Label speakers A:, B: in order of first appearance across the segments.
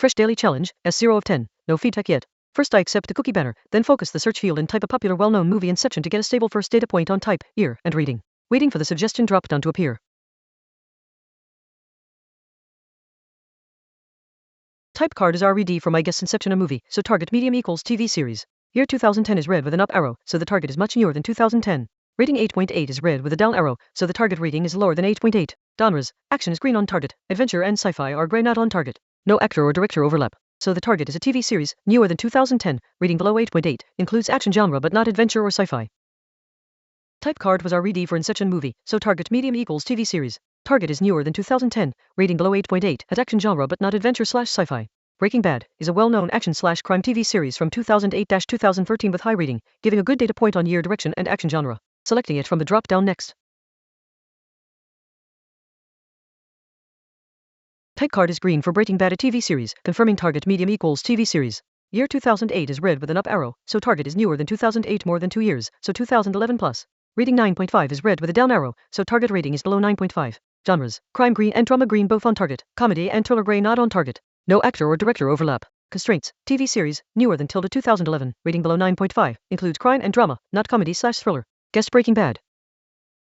A: Fresh daily challenge, S0 of 10. No feedback yet. First I accept the cookie banner, then focus the search field and type a popular well-known movie Inception to get a stable first data point on type, year, and reading. Waiting for the suggestion drop-down to appear. Type card is RED for my guess Inception a movie, so target medium equals TV series. Year 2010 is red with an up arrow, so the target is much newer than 2010. Rating 8.8 is red with a down arrow, so the target rating is lower than 8.8. Genres, action is green on target, adventure and sci-fi are grey not on target. No actor or director overlap, so the target is a TV series, newer than 2010, rating below 8.8, includes action genre but not adventure or sci-fi. Type card was RED for Inception movie, so target medium equals TV series. Target is newer than 2010, rating below 8.8, at action genre but not adventure/sci-fi. Breaking Bad is a well-known action/crime TV series from 2008-2013 with high rating, giving a good data point on year, direction and action genre. Selecting it from the drop-down next. Type card is green for Breaking Bad a TV series, confirming target medium equals TV series. Year 2008 is red with an up arrow, so target is newer than 2008 more than 2 years, so 2011 plus. Rating 9.5 is red with a down arrow, so target rating is below 9.5. Genres, crime green and drama green both on target, comedy and thriller gray not on target. No actor or director overlap. Constraints, TV series, newer than 2011, rating below 9.5, includes crime and drama, not comedy/thriller. Guest Breaking Bad.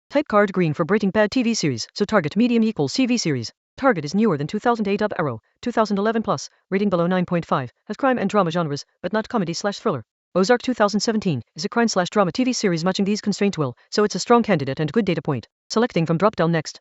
A: Type card green for Breaking Bad TV series, so target medium equals TV series. Target is newer than 2008 up arrow, 2011 plus, rating below 9.5, has crime and drama genres, but not comedy/thriller. Ozark 2017 is a crime/drama TV series matching these constraints well, so it's a strong candidate and good data point. Selecting from drop-down next.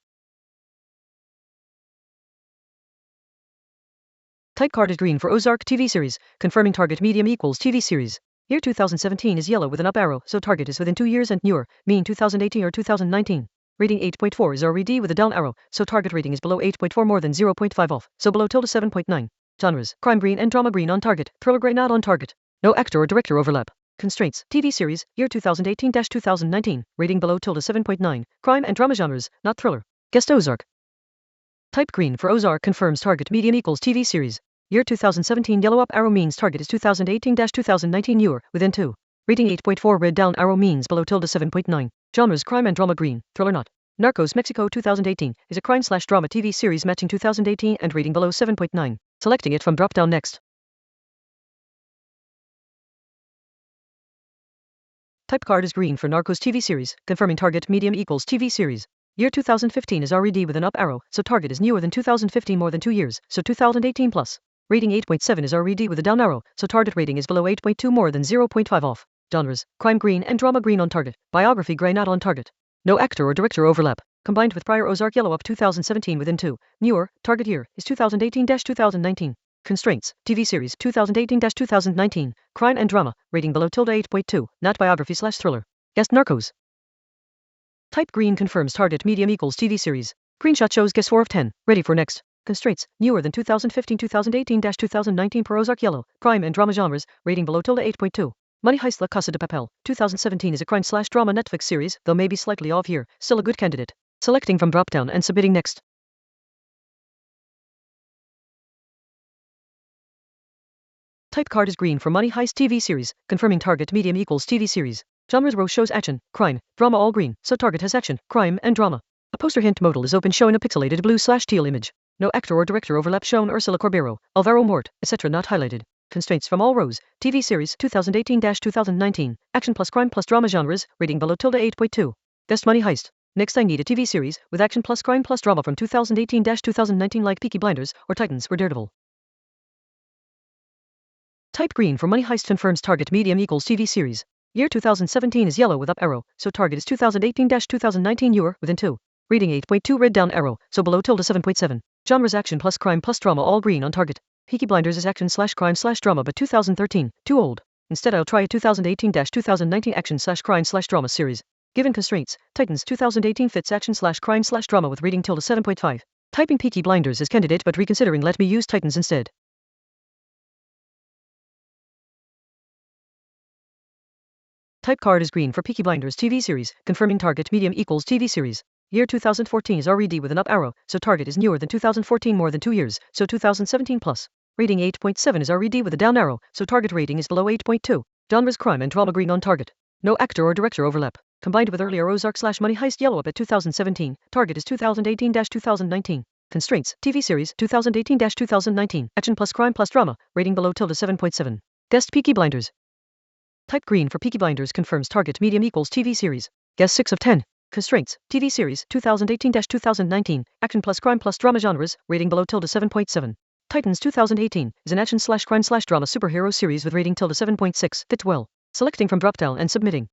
A: Type card is green for Ozark TV series, confirming target medium equals TV series. Year 2017 is yellow with an up arrow, so target is within 2 years and newer, meaning 2018 or 2019. Rating 8.4 is RED with a down arrow, so target rating is below 8.4 more than 0.5 off, so below 7.9. Genres, crime green and drama green on target, thriller gray not on target. No actor or director overlap. Constraints, TV series, year 2018-2019, rating below 7.9, crime and drama genres, not thriller. Guest Ozark. Type green for Ozark confirms target medium equals TV series. Year 2017 yellow up arrow means target is 2018-2019 newer, within 2. Rating 8.4 red down arrow means below 7.9. Genres crime and drama green, thriller not. Narcos Mexico 2018 is a crime/drama TV series matching 2018 and rating below 7.9. Selecting it from drop-down next. Type card is green for Narcos TV series, confirming target medium equals TV series. Year 2015 is RED with an up arrow, so target is newer than 2015 more than 2 years, so 2018 plus. Rating 8.7 is RED with a down arrow, so target rating is below 8.2 more than 0.5 off. Genres, crime green and drama green on target, biography gray not on target. No actor or director overlap. Combined with prior Ozark yellow up 2017 within 2. Newer, target year is 2018-2019. Constraints, TV series 2018-2019, crime and drama, rating below 8.2, not biography/thriller. Guest Narcos. Type green confirms target medium equals TV series. Screenshot shows guess 4 of 10, ready for next. Constraints, newer than 2015-2018-2019 per Ozark yellow, crime and drama genres, rating below 8.2. Money Heist La Casa de Papel, 2017 is a crime/drama Netflix series, though maybe slightly off here, still a good candidate. Selecting from drop-down and submitting next. Type card is green for Money Heist TV series, confirming target medium equals TV series. Genres row shows action, crime, drama all green, so target has action, crime and drama. A poster hint modal is open showing a pixelated blue/teal image. No actor or director overlap shown Ursula Corbero, Alvaro Mort, etc. not highlighted. Constraints from all rows, TV series 2018-2019, action plus crime plus drama genres, rating below 8.2. Best Money Heist. Next I need a TV series, with action plus crime plus drama from 2018-2019 like Peaky Blinders, or Titans or Daredevil. Type green for Money Heist confirms target medium equals TV series. Year 2017 is yellow with up arrow, so target is 2018-2019 newer, within 2. Rating 8.2 red down arrow, so below 7.7. Genres action plus crime plus drama all green on target. Peaky Blinders is action/crime/drama but 2013, too old. Instead I'll try a 2018-2019 action/crime/drama series. Given constraints, Titans 2018 fits action/crime/drama with rating 7.5. Typing Peaky Blinders as candidate but reconsidering let me use Titans instead. Type card is green for Peaky Blinders TV series, confirming target medium equals TV series. Year 2014 is RED with an up arrow, so target is newer than 2014 more than 2 years, so 2017 plus. Rating 8.7 is RED with a down arrow, so target rating is below 8.2. Genres crime and drama green on target. No actor or director overlap. Combined with earlier Ozark/Money Heist yellow up at 2017, target is 2018-2019. Constraints, TV series, 2018-2019, action plus crime plus drama, rating below tilde 7.7. Guessed Peaky Blinders. Type green for Peaky Blinders confirms target medium equals TV series. Guess 6 of 10. Constraints, TV series, 2018-2019, action plus crime plus drama genres, rating below tilde 7.7. Titans 2018 is an action/crime/drama superhero series with rating tilde 7.6. Fits well. Selecting from dropdown and submitting.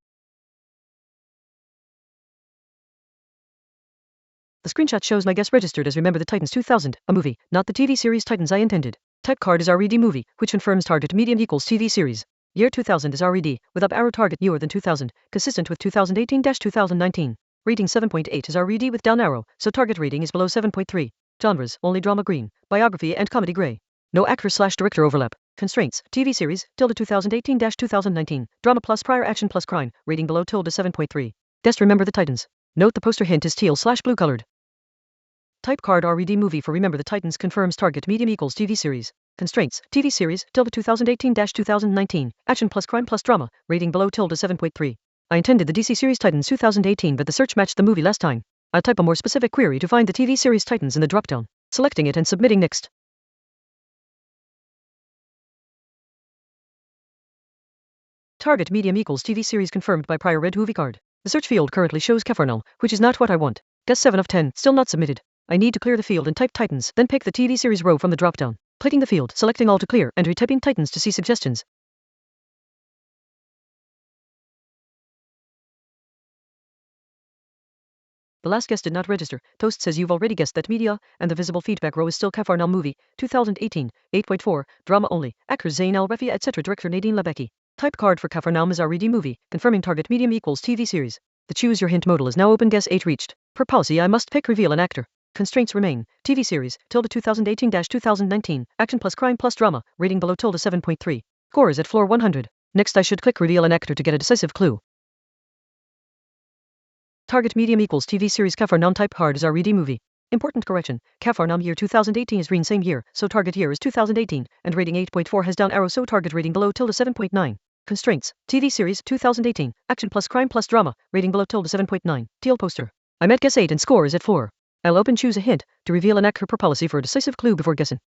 A: The screenshot shows my guess registered as Remember the Titans 2000, a movie, not the TV series Titans I intended. Type card is RED movie, which confirms target medium equals TV series. Year 2000 is RED, with up arrow target newer than 2000, consistent with 2018-2019. Rating 7.8 is RED with down arrow, so target rating is below 7.3. Genres, only drama green, biography and comedy gray. No actor/director overlap. Constraints, TV series, tilde 2018-2019, drama plus prior action plus crime, rating below tilde 7.3. Guessed Remember the Titans. Note the poster hint is teal/blue colored. Type card RED movie for Remember the Titans confirms target medium equals TV series. Constraints, TV series, tilde 2018-2019, action plus crime plus drama, rating below tilde 7.3. I intended the DC series Titans 2018 but the search matched the movie last time. I'll type a more specific query to find the TV series Titans in the dropdown, selecting it and submitting next. Target medium equals TV series confirmed by prior red movie card. The search field currently shows Cafarnal, which is not what I want. Guess 7 of 10, still not submitted. I need to clear the field and type Titans, then pick the TV series row from the dropdown. Clicking the field, selecting all to clear, and retyping Titans to see suggestions. The last guess did not register. Toast says you've already guessed that media, and the visible feedback row is still Cafarnal movie, 2018, 8.4, drama only, actors Zayn Al-Refia etc. Director Nadine Labeki. Type card for Cafarnal is RED movie, confirming target medium equals TV series. The choose your hint modal is now open. Guess 8 reached. Per policy I must pick reveal an actor. Constraints remain. TV series, tilde 2018-2019, action plus crime plus drama, rating below tilde 7.3. Score is at floor 100. Next I should click reveal an actor to get a decisive clue. Target medium equals TV series. Cafarnam type card is RED movie. Important correction. Cafarnam year 2018 is green same year, so target year is 2018, and rating 8.4 has down arrow so target rating below tilde 7.9. Constraints, TV series, 2018, action plus crime plus drama, rating below tilde 7.9. Teal poster. I'm at guess 8 and score is at 4. I'll open choose a hint to reveal an actor per policy for a decisive clue before guessing.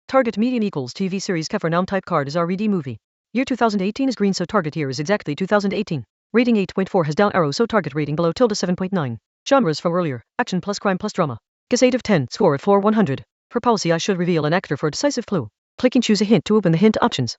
A: Target medium equals TV series. Cafarnam type card is RED movie. Year 2018 is green so target year is exactly 2018. Rating 8.4 has down arrow so target rating below tilde 7.9. Genres from earlier, action plus crime plus drama. Guess 8 of 10, score at floor 100. Per policy I should reveal an actor for a decisive clue. Clicking choose a hint to open the hint options.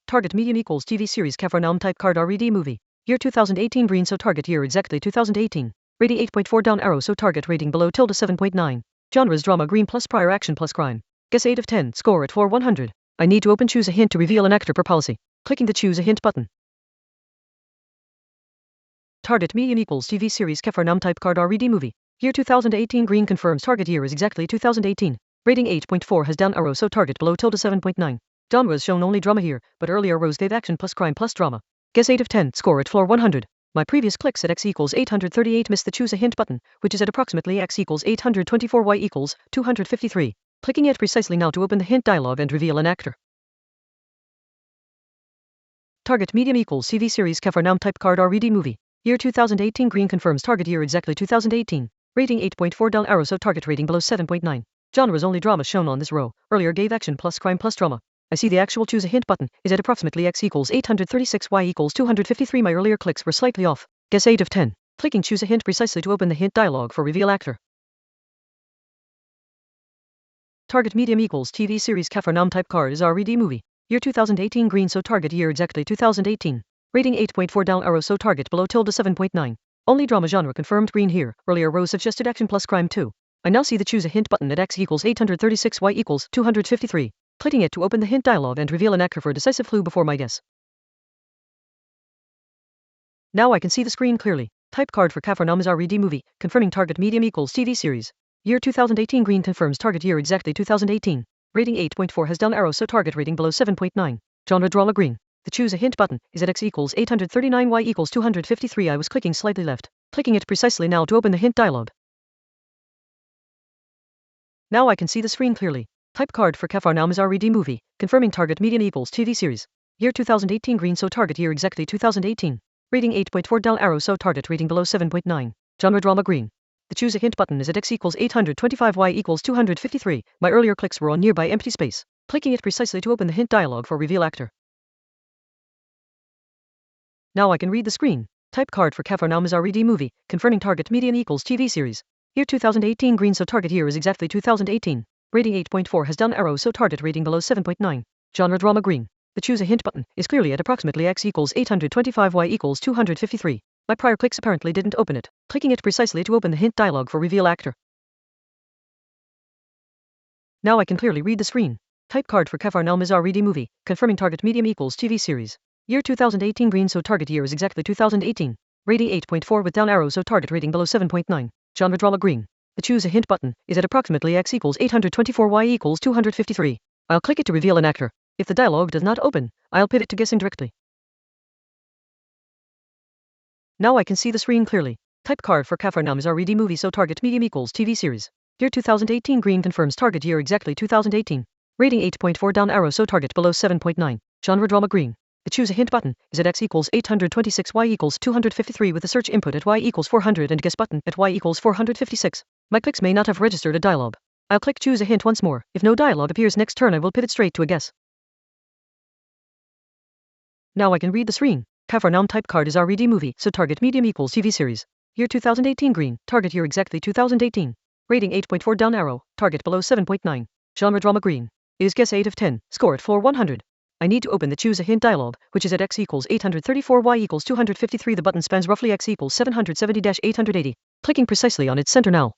A: Target medium equals TV series. Cafarnam type card RED movie. Year 2018 green so target year exactly 2018. Rating 8.4 down arrow so target rating below tilde 7.9. Genres drama green plus prior action plus crime. Guess 8 of 10, score at floor 100. I need to open choose a hint to reveal an actor per policy. Clicking the choose a hint button. Target medium equals TV series. Cafarnam type card RED movie. Year 2018 green confirms target year is exactly 2018. Rating 8.4 has down arrow so target below tilde 7.9. Genres shown only drama here, but earlier rows gave action plus crime plus drama. Guess 8 of 10, score at floor 100. My previous clicks at x equals 838 missed the choose a hint button, which is at approximately x equals 824 y equals 253. Clicking it precisely now to open the hint dialog and reveal an actor. Target medium equals TV series. Cafarnam type card RED movie. Year 2018 green confirms target year exactly 2018. Rating 8.4 down arrow so target rating below 7.9. Genres only drama shown on this row. Earlier gave action plus crime plus drama. I see the actual choose a hint button is at approximately x equals 836 y equals 253. My earlier clicks were slightly off. Guess 8 of 10. Clicking choose a hint precisely to open the hint dialog for reveal actor. Target medium equals TV series. Cafarnam type card is RED movie. Year 2018 green so target year exactly 2018. Rating 8.4 down arrow so target below tilde 7.9. Only drama genre confirmed green here. Earlier rows suggested action plus crime too. I now see the choose a hint button at x equals 836 y equals 253. Clicking it to open the hint dialog and reveal an actor for a decisive clue before my guess. Now I can see the screen clearly. Type card for Cafarnam is RED movie, confirming target medium equals TV series. Year 2018 green confirms target year exactly 2018. Rating 8.4 has down arrow so target rating below 7.9. Genre drama green. The choose a hint button is at x equals 839 y equals 253. I was clicking slightly left. Clicking it precisely now to open the hint dialog. Now I can see the screen clearly. Type card for Cafarnam is RED movie, confirming target medium equals TV series. Year 2018 green so target year exactly 2018. Rating 8.4 down arrow so target rating below 7.9. Genre drama green. The choose a hint button is at x equals 825, y equals 253. My earlier clicks were on nearby empty space. Clicking it precisely to open the hint dialog for reveal actor. Now I can read the screen. Type card for Cafarnaum is RED movie, confirming target medium equals TV series. Year 2018 green, so target year is exactly 2018. Rating 8.4 has down arrow, so target rating below 7.9. Genre drama green. The choose a hint button is clearly at approximately x equals 825, y equals 253. My prior clicks apparently didn't open it. Clicking it precisely to open the hint dialog for reveal actor. Now I can clearly read the screen. Type card for Cafarnaum is RED movie, confirming target medium equals TV series. Year 2018 green, so target year is exactly 2018. Rating 8.4 with down arrow, so target rating below 7.9. Genre drama green. The choose a hint button is at approximately x equals 824, y equals 253. I'll click it to reveal an actor. If the dialog does not open, I'll pivot to guessing directly. Now I can see the screen clearly. Type card for Cafarnaum is RED movie, so target medium equals TV series. Year 2018 green confirms target year exactly 2018. Rating 8.4 down arrow, so target below 7.9. Genre drama green. The choose a hint button is at x equals 826, y equals 253 with the search input at y equals 400 and guess button at y equals 456. My clicks may not have registered a dialog. I'll click choose a hint once more. If no dialog appears next turn, I will pivot straight to a guess. Now I can read the screen. Cafarnaum type card is RED movie, so target medium equals TV series. Year 2018 green, target year exactly 2018. Rating 8.4 down arrow, target below 7.9. Genre drama green. Is guess 8 of 10, score at floor 100. I need to open the choose a hint dialog, which is at x equals 834, y equals 253. The button spans roughly x equals 770-880. Clicking precisely on its center now.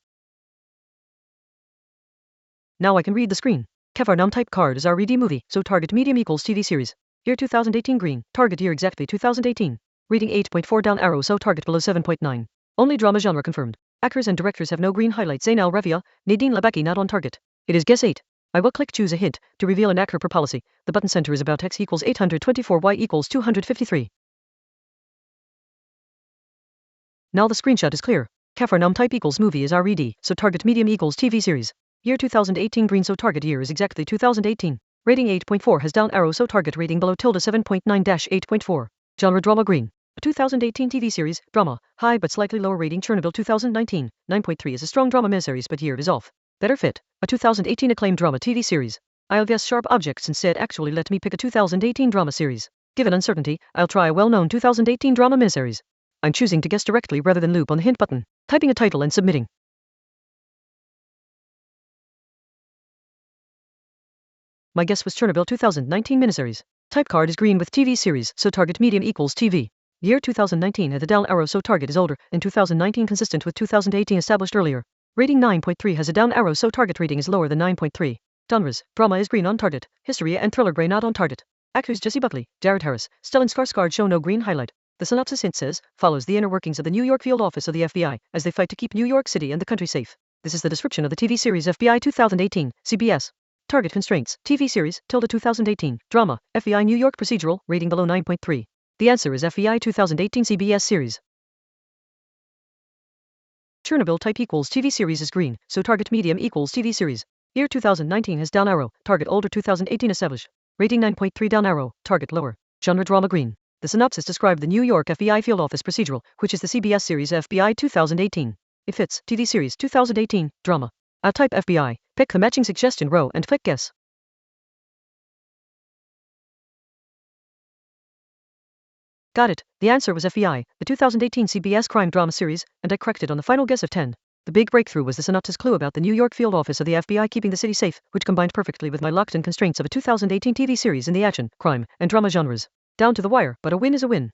A: Now I can read the screen. Cafarnaum type card is RED movie, so target medium equals TV series. Year 2018 green, target year exactly 2018. Rating 8.4 down arrow, so target below 7.9. Only drama genre confirmed. Actors and directors have no green highlights. Zain Al-Rafia, Nadine Labaki not on target. It is guess 8. I will click choose a hint to reveal an actor per policy. The button center is about x equals 824, y equals 253. Now the screenshot is clear. Cafarnaum type equals movie is RED, so target medium equals TV series. Year 2018 green, so target year is exactly 2018. Rating 8.4 has down arrow, so target rating below tilde 7.9-8.4. Genre drama green. A 2018 TV series, drama, high but slightly lower rating. Chernobyl 2019, 9.3 is a strong drama miniseries, but year is off. Better fit, a 2018 acclaimed drama TV series. I'll guess sharp objects instead. Actually, let me pick a 2018 drama series. Given uncertainty, I'll try a well-known 2018 drama miniseries. I'm choosing to guess directly rather than loop on the hint button, typing a title and submitting. My guess was Chernobyl 2019 miniseries. Type card is green with TV series, so target medium equals TV. Year 2019 had a down arrow, so target is older, and 2019 consistent with 2018 established earlier. Rating 9.3 has a down arrow, so target rating is lower than 9.3. Genres, drama is green on target, history and thriller gray not on target. Actors Jesse Buckley, Jared Harris, Stellan Skarsgård show no green highlight. The synopsis hint says, follows the inner workings of the New York field office of the FBI, as they fight to keep New York City and the country safe. This is the description of the TV series FBI 2018, CBS. Target constraints, TV series, tilde 2018, drama, FBI New York procedural, rating below 9.3. The answer is FBI 2018 CBS series. Chernobyl type equals TV series is green, so target medium equals TV series. Year 2019 has down arrow, target older 2018 established. Rating 9.3 down arrow, target lower. Genre drama green. The synopsis described the New York FBI field office procedural, which is the CBS series FBI 2018. It fits, TV series 2018, drama. I'll type FBI, pick the matching suggestion row and click guess. Got it, the answer was FBI, the 2018 CBS crime drama series, and I corrected on the final guess of 10. The big breakthrough was the synopsis clue about the New York field office of the FBI keeping the city safe, which combined perfectly with my locked-in constraints of a 2018 TV series in the action, crime, and drama genres. Down to the wire, but a win is a win.